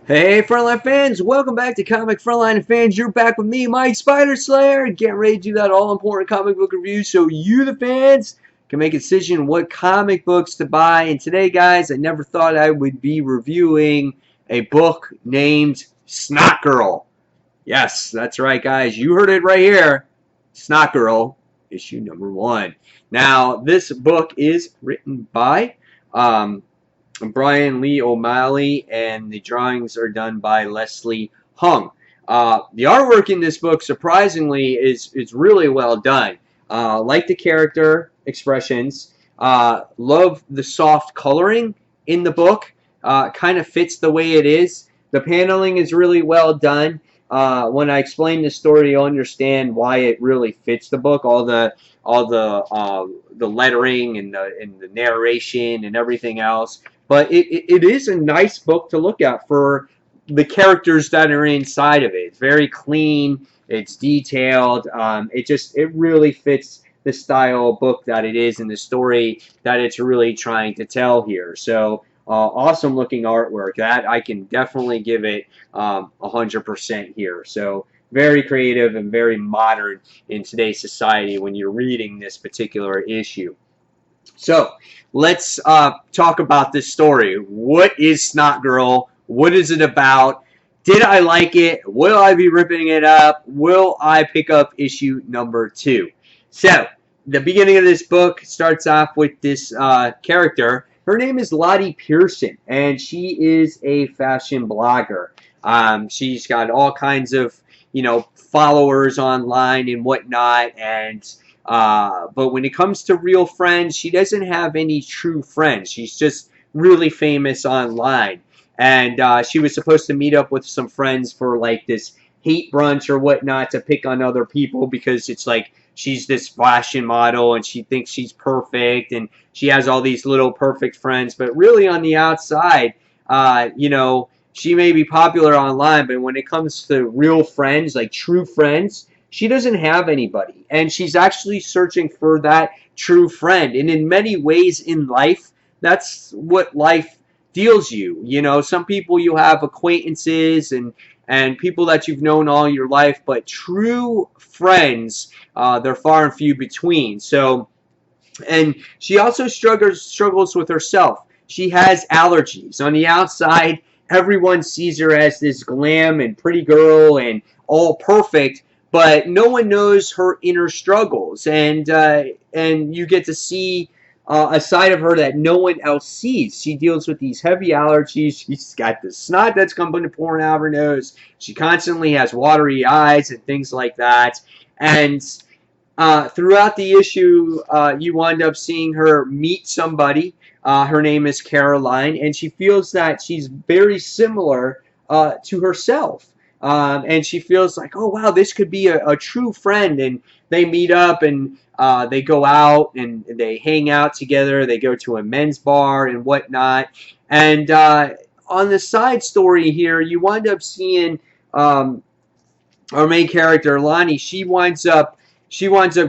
Hey Frontline fans, welcome back to Comic Frontline fans. You're back with me, Mike Spider Slayer, getting ready to do that all-important comic book review so you, the fans, can make a decision what comic books to buy. And today, guys, I never thought I would be reviewing a book named Snotgirl. Yes, that's right, guys. You heard it right here. Snotgirl, issue number 1. Now, this book is written by Brian Lee O'Malley, and the drawings are done by Leslie Hung. The artwork in this book, surprisingly, is really well done. Like the character expressions, love the soft coloring in the book. Kind of fits the way it is. The paneling is really well done. When I explain the story, you'll understand why it really fits the book. All the lettering and the narration and everything else. But it is a nice book to look at for the characters that are inside of it. It's very clean. It's detailed. It really fits the style of book that it is and the story that it's really trying to tell here. So awesome looking artwork. That I can definitely give it 100% here. So very creative and very modern in today's society when you're reading this particular issue. So let's talk about this story. What is Snotgirl? What is it about? Did I like it? Will I be ripping it up? Will I pick up issue number 2? So the beginning of this book starts off with this character. Her name is Lottie Pearson, and she is a fashion blogger. She's got all kinds of, followers online and whatnot, and but when it comes to real friends, she doesn't have any true friends. She's just really famous online. And she was supposed to meet up with some friends for like this hate brunch or whatnot to pick on other people because it's like she's this fashion model and she thinks she's perfect and she has all these little perfect friends. But really on the outside, she may be popular online, but when it comes to real friends, like true friends, she doesn't have anybody, and she's actually searching for that true friend. And in many ways in life, that's what life deals you. Some people you have acquaintances and people that you've known all your life, but true friends, they're far and few between. So, and she also struggles with herself. She has allergies. On the outside, everyone sees her as this glam and pretty girl and all perfect, but no one knows her inner struggles, and you get to see a side of her that no one else sees. She deals with these heavy allergies. She's got the snot that's coming pouring out of her nose. She constantly has watery eyes and things like that. And throughout the issue, you wind up seeing her meet somebody. Her name is Caroline, and she feels that she's very similar to herself. And she feels like, oh, wow, this could be a true friend. And they meet up and they go out and they hang out together. They go to a men's bar and whatnot. And on the side story here, you wind up seeing our main character, Lonnie. She winds up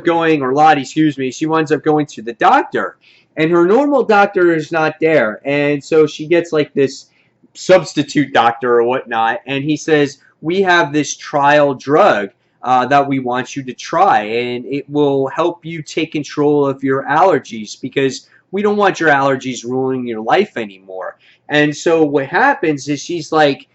going, or Lottie, excuse me, she winds up going to the doctor. And her normal doctor is not there. And so she gets like this substitute doctor or whatnot. And he says, we have this trial drug that we want you to try, and it will help you take control of your allergies because we don't want your allergies ruining your life anymore. And so what happens is she's like,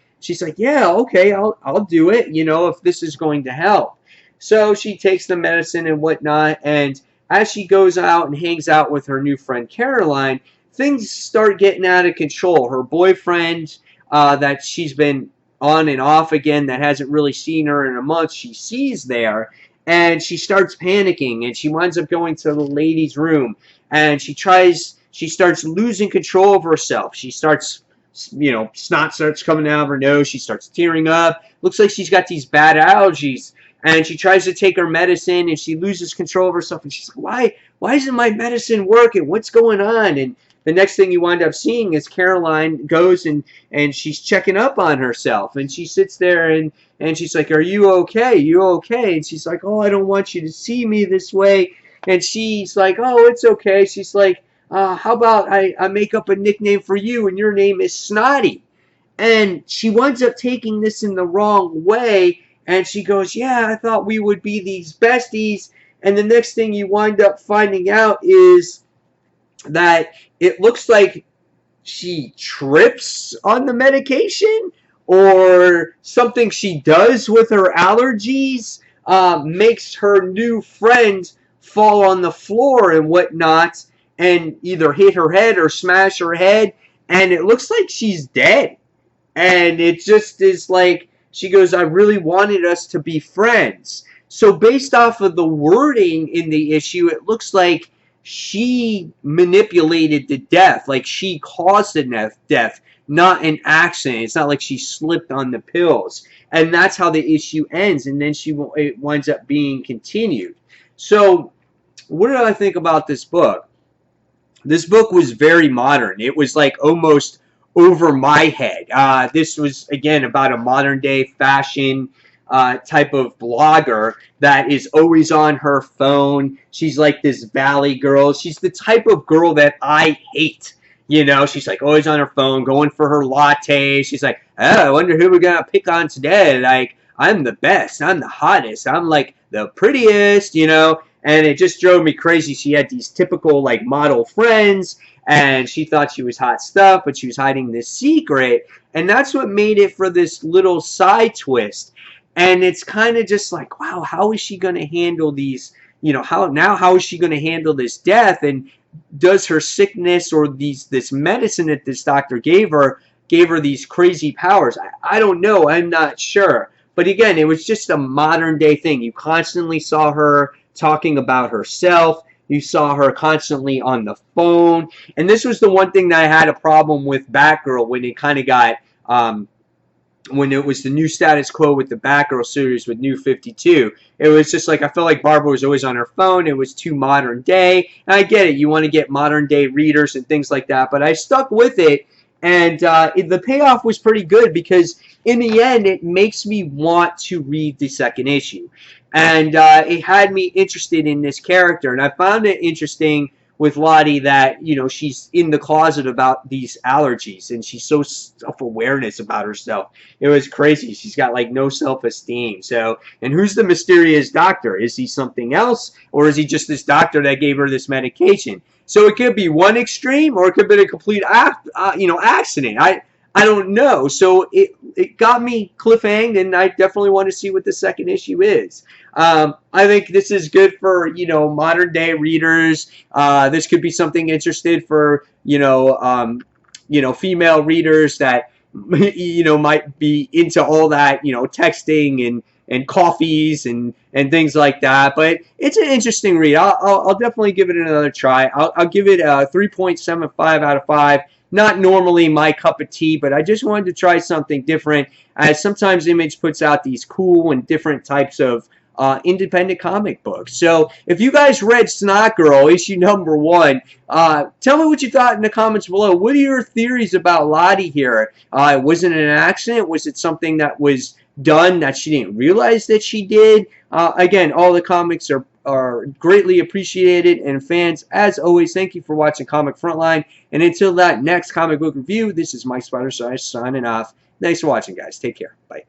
yeah, okay, I'll do it, if this is going to help. So she takes the medicine and whatnot, and as she goes out and hangs out with her new friend Caroline, things start getting out of control. Her boyfriend that she's been on and off again, that hasn't really seen her in a month, she sees there, and she starts panicking, and she winds up going to the ladies' room, and she starts losing control of herself. She starts, snot starts coming out of her nose. She starts tearing up. Looks like she's got these bad allergies, and she tries to take her medicine, and she loses control of herself, and she's like, why isn't my medicine working? What's going on? And the next thing you wind up seeing is Caroline goes and she's checking up on herself. And she sits there and she's like, are you okay? You okay? And she's like, oh, I don't want you to see me this way. And she's like, oh, it's okay. She's like, how about I make up a nickname for you and your name is Snotty? And she winds up taking this in the wrong way. And she goes, yeah, I thought we would be these besties. And the next thing you wind up finding out is that it looks like she trips on the medication, or something she does with her allergies makes her new friend fall on the floor and whatnot, and either hit her head or smash her head, and it looks like she's dead. And it just is like, she goes, I really wanted us to be friends. So based off of the wording in the issue, it looks like she manipulated the death. Like she caused the death, not an accident. It's not like she slipped on the pills. And that's how the issue ends. And then it winds up being continued. So what did I think about this book? This book was very modern. It was like almost over my head. This was, again, about a modern day fashion type of blogger that is always on her phone. She's like this valley girl. She's the type of girl that I hate. You know, she's like always on her phone, going for her latte. She's like, oh, I wonder who we're going to pick on today. Like, I'm the best. I'm the hottest. I'm like the prettiest, you know. And it just drove me crazy. She had these typical like model friends, and she thought she was hot stuff, but she was hiding this secret. And that's what made it for this little side twist. And it's kind of just like, wow, how is she going to handle these, you know, how is she going to handle this death? And does her sickness or this medicine that this doctor gave her these crazy powers? I don't know. I'm not sure. But again, it was just a modern day thing. You constantly saw her talking about herself. You saw her constantly on the phone. And this was the one thing that I had a problem with Batgirl when it kind of got, when it was the new status quo with the Batgirl series with New 52. It was just like, I felt like Barbara was always on her phone. It was too modern day. And I get it. You want to get modern day readers and things like that. But I stuck with it. And the payoff was pretty good, because in the end, it makes me want to read the second issue. And it had me interested in this character. And I found it interesting with Lottie that, you know, she's in the closet about these allergies, and she's so self-awareness about herself. It was crazy. She's got like no self-esteem. So, and who's the mysterious doctor? Is he something else, or is he just this doctor that gave her this medication? So it could be one extreme, or it could be a complete accident. I don't know. So it got me cliffhanged, and I definitely want to see what the second issue is. I think this is good for, you know, modern day readers. This could be something interested for, female readers that, you know, might be into all that, you know, texting and coffees and things like that. But it's an interesting read. I'll definitely give it another try. I'll give it a 3.75 out of 5. Not normally my cup of tea, but I just wanted to try something different, as sometimes Image puts out these cool and different types of independent comic books. So if you guys read Snotgirl, issue number 1, tell me what you thought in the comments below. What are your theories about Lottie here? Was it an accident? Was it something that was done that she didn't realize that she did? Again, all the comics are greatly appreciated, and fans, as always, thank you for watching Comic Frontline, and until that next comic book review, this is Mike Spider signing off. Thanks for watching, guys. Take care. Bye.